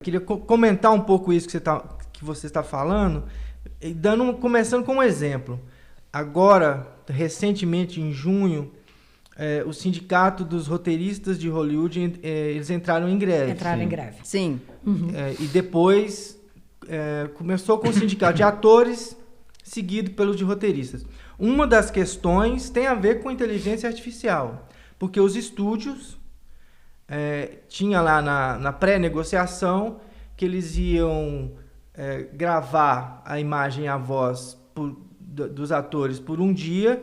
Queria comentar um pouco isso que você está falando, e começando com um exemplo. Agora, recentemente, em junho, o Sindicato dos Roteiristas de Hollywood, eles entraram em greve. Entraram em greve. Sim. Uhum. E depois começou com o Sindicato de Atores, seguido pelos de roteiristas. Uma das questões tem a ver com inteligência artificial, porque os estúdios tinha lá na pré-negociação que eles iam gravar a imagem e a voz dos atores por um dia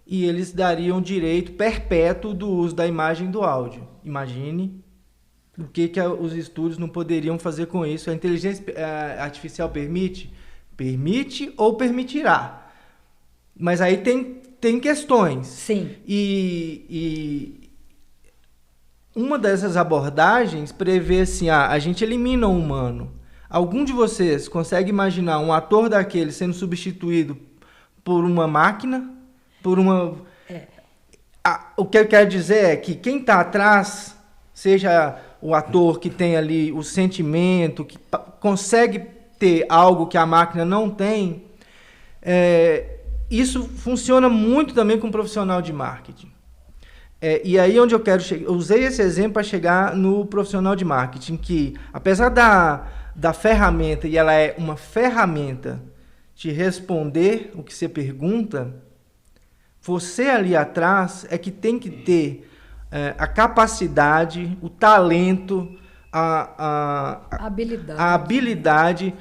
e eles dariam direito perpétuo do uso da imagem e do áudio. Imagine o que os estúdios não poderiam fazer com isso. A inteligência artificial permite? Permite ou permitirá. Mas aí tem questões. Sim. E uma dessas abordagens prevê assim, a gente elimina o humano. Algum de vocês consegue imaginar um ator daquele sendo substituído por uma máquina? O que eu quero dizer é que quem está atrás, seja o ator que tem ali o sentimento, que consegue ter algo que a máquina não tem, isso funciona muito também com um profissional de marketing. E aí onde eu quero chegar, eu usei esse exemplo para chegar no profissional de marketing, que apesar da ferramenta, e ela é uma ferramenta de responder o que você pergunta, você ali atrás é que tem que ter a capacidade, o talento, a habilidade.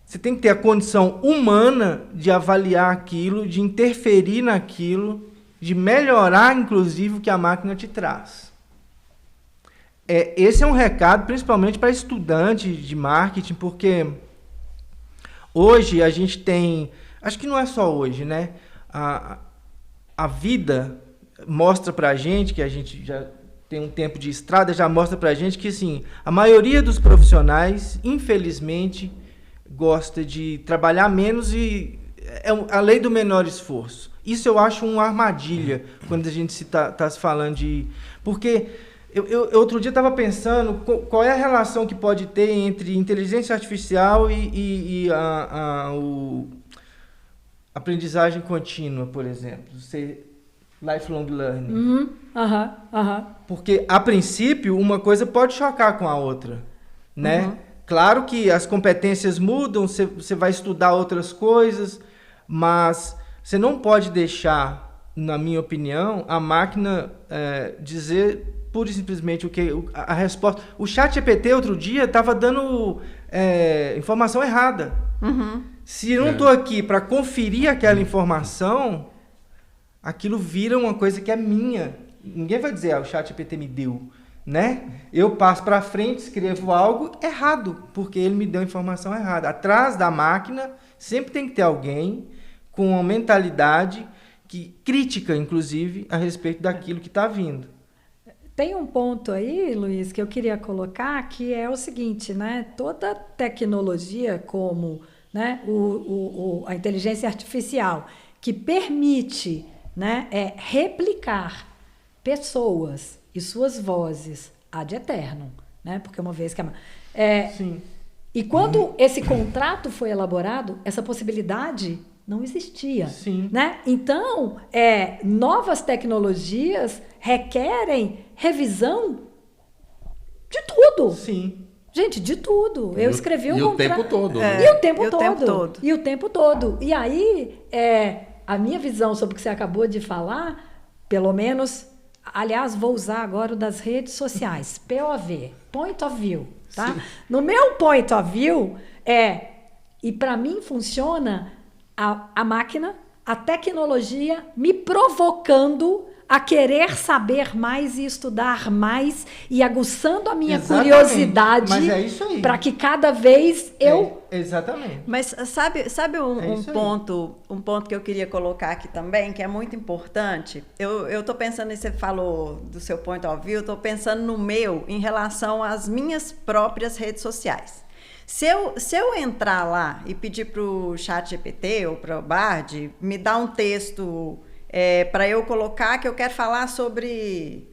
Você tem que ter a condição humana de avaliar aquilo, de interferir naquilo, de melhorar, inclusive, o que a máquina te traz. Esse é um recado, principalmente para estudantes de marketing, porque hoje a gente tem... Acho que não é só hoje, né? A vida mostra para a gente, que a gente já tem um tempo de estrada, já mostra para a gente que, assim, a maioria dos profissionais, infelizmente, gosta de trabalhar menos e é a lei do menor esforço. Isso eu acho uma armadilha quando a gente está se falando de... Porque eu outro dia estava pensando qual é a relação que pode ter entre inteligência artificial e aprendizagem contínua, por exemplo. Lifelong learning. Porque, a princípio, uma coisa pode chocar com a outra, né? Claro que as competências mudam, você vai estudar outras coisas, mas você não pode deixar, na minha opinião, a máquina dizer pura e simplesmente a resposta. O ChatGPT outro dia estava dando informação errada. Se eu não estou aqui para conferir aquela informação, aquilo vira uma coisa que é minha. Ninguém vai dizer, o ChatGPT me deu, né? Eu passo para frente, escrevo algo errado, porque ele me deu a informação errada. Atrás da máquina sempre tem que ter alguém com uma mentalidade crítica, inclusive, a respeito daquilo que está vindo. Tem um ponto aí, Luiz, que eu queria colocar, que é o seguinte, né? Toda tecnologia como, né, a inteligência artificial, que permite, né, replicar pessoas e suas vozes ad eternum, né? Porque uma vez que Sim. E quando esse contrato foi elaborado, essa possibilidade não existia. Sim. Né? Então, novas tecnologias requerem revisão de tudo. Sim. Gente, de tudo. Eu escrevi um contrato. E o tempo todo. E o tempo todo. E aí, a minha visão sobre o que você acabou de falar, pelo menos, aliás, vou usar agora o das redes sociais, POV, Point of View. Tá? No meu Point of View, e para mim funciona a máquina, a tecnologia me provocando a querer saber mais e estudar mais e aguçando a minha curiosidade para que cada vez eu... Exatamente. Mas sabe um ponto que eu queria colocar aqui também, que é muito importante? Eu estou pensando, você falou do seu point of view, eu estou pensando no meu em relação às minhas próprias redes sociais. Se eu entrar lá e pedir para o ChatGPT ou para o Bard me dar um texto para eu colocar que eu quero falar sobre,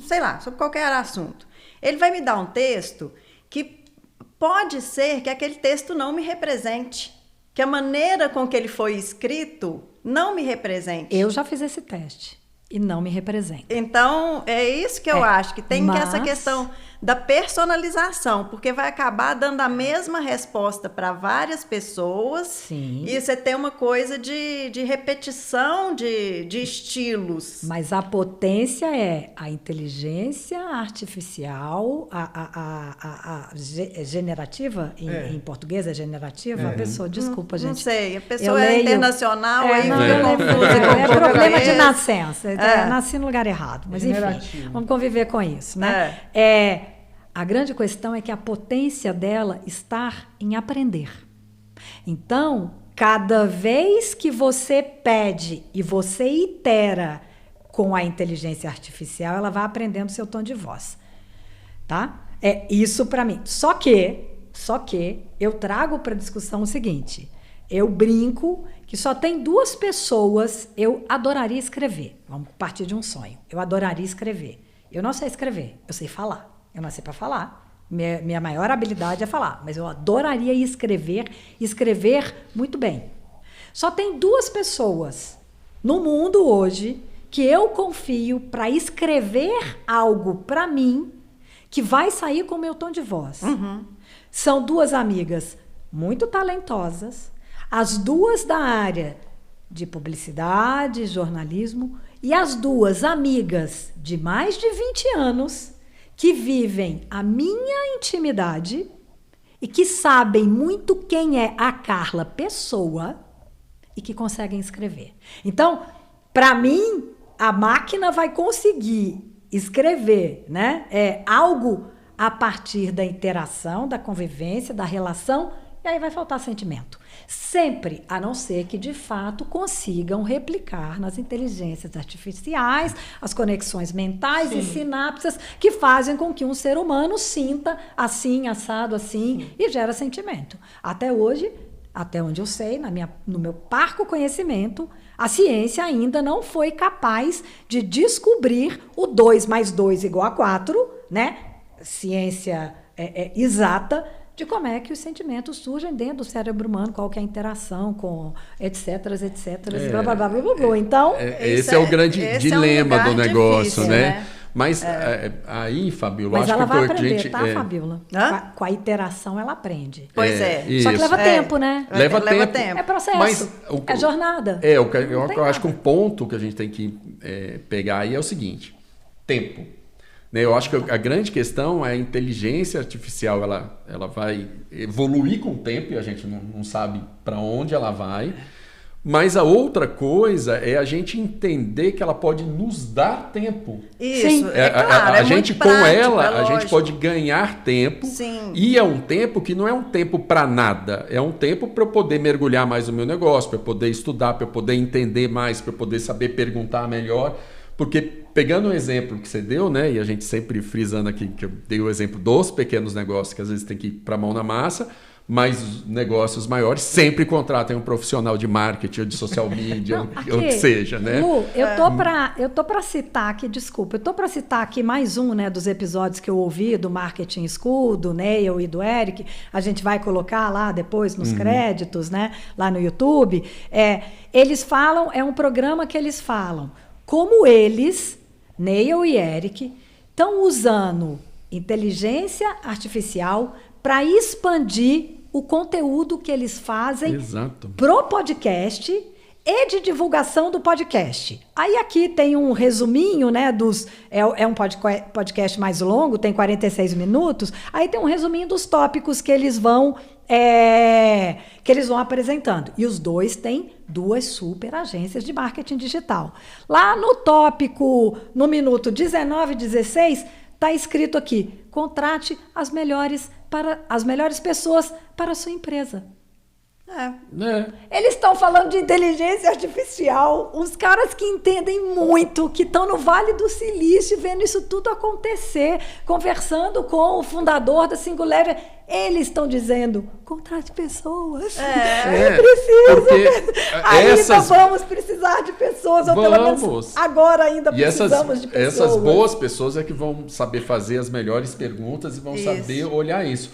sei lá, sobre qualquer assunto, ele vai me dar um texto que pode ser que aquele texto não me represente, que a maneira com que ele foi escrito não me represente. Eu já fiz esse teste e não me representa. Então, é isso que eu acho, que tem essa questão da personalização, porque vai acabar dando a mesma resposta para várias pessoas. Sim. E você tem uma coisa de repetição de estilos. Mas a potência é a inteligência artificial, a generativa, em português é generativa? A pessoa, desculpa, gente. Não sei, a pessoa é internacional, aí fica confusa. É problema de nascença, nasci no lugar errado, mas enfim, vamos conviver com isso, né? A grande questão é que a potência dela está em aprender. Então, cada vez que você pede e você itera com a inteligência artificial, ela vai aprendendo o seu tom de voz, tá? É isso para mim. Só que eu trago para discussão o seguinte: eu brinco que só tem 2 pessoas. Eu adoraria escrever. Vamos partir de um sonho. Eu adoraria escrever. Eu não sei escrever, eu sei falar. Eu nasci para falar. Minha maior habilidade é falar, mas eu adoraria escrever muito bem. Só tem 2 pessoas no mundo hoje que eu confio para escrever algo para mim que vai sair com o meu tom de voz. São 2 amigas muito talentosas, as 2 da área de publicidade, jornalismo, e as 2 amigas de mais de 20 anos que vivem a minha intimidade e que sabem muito quem é a Carla pessoa e que conseguem escrever. Então, para mim, a máquina vai conseguir escrever, né? Algo a partir da interação, da convivência, da relação, e aí vai faltar sentimento. Sempre, a não ser que, de fato, consigam replicar nas inteligências artificiais as conexões mentais e sinapses que fazem com que um ser humano sinta assim, assado, assim, e gera sentimento. Até hoje, até onde eu sei, no meu parco conhecimento, a ciência ainda não foi capaz de descobrir o 2 mais 2 igual a 4, né? Ciência exata, de como é que os sentimentos surgem dentro do cérebro humano, qual que é a interação com etc. Blá, blá, blá, blá, blá, blá. Então, esse é o grande dilema do negócio, difícil, né? Mas aí, Fabíola, mas acho ela que vai aprender, tá, Fabíola? Com a iteração ela aprende. Pois é. Só que leva tempo, né? Leva tempo. É processo, mas é jornada. Eu acho que um ponto que a gente tem que pegar aí é o seguinte: tempo. Eu acho que a grande questão é a inteligência artificial, ela vai evoluir com o tempo e a gente não sabe para onde ela vai. Mas a outra coisa é a gente entender que ela pode nos dar tempo. Isso, claro, a gente muito prático, com ela, a gente pode ganhar tempo. Sim. E é um tempo que não é um tempo para nada. É um tempo para eu poder mergulhar mais no meu negócio, para eu poder estudar, para eu poder entender mais, para eu poder saber perguntar melhor. Porque, pegando o exemplo que você deu, né, e a gente sempre frisando aqui que eu dei o exemplo dos pequenos negócios, que às vezes tem que ir para a mão na massa, mas os negócios maiores sempre contratam um profissional de marketing ou de social media, ou que seja, né? Lu, eu tô para citar aqui, desculpa, eu tô para citar aqui mais um, né, dos episódios que eu ouvi do Marketing School, do Neil e do Eric. A gente vai colocar lá depois nos créditos, né, lá no YouTube. Eles falam, é um programa que eles falam como eles, Neil e Eric, estão usando inteligência artificial para expandir o conteúdo que eles fazem pro podcast e de divulgação do podcast. Aí aqui tem um resuminho, né, é um podcast mais longo, tem 46 minutos, aí tem um resuminho dos tópicos que eles vão apresentando. E os 2 têm 2 super agências de marketing digital. Lá no tópico, no minuto 19 e 16, está escrito aqui: contrate as melhores pessoas para a sua empresa. Eles estão falando de inteligência artificial, uns caras que entendem muito, que estão no Vale do Silício, vendo isso tudo acontecer, conversando com o fundador da Singularity. Eles estão dizendo: contrate pessoas. Ainda vamos precisar de pessoas, ou pelo menos agora ainda precisamos de pessoas. Essas boas pessoas é que vão saber fazer as melhores perguntas e vão saber olhar isso.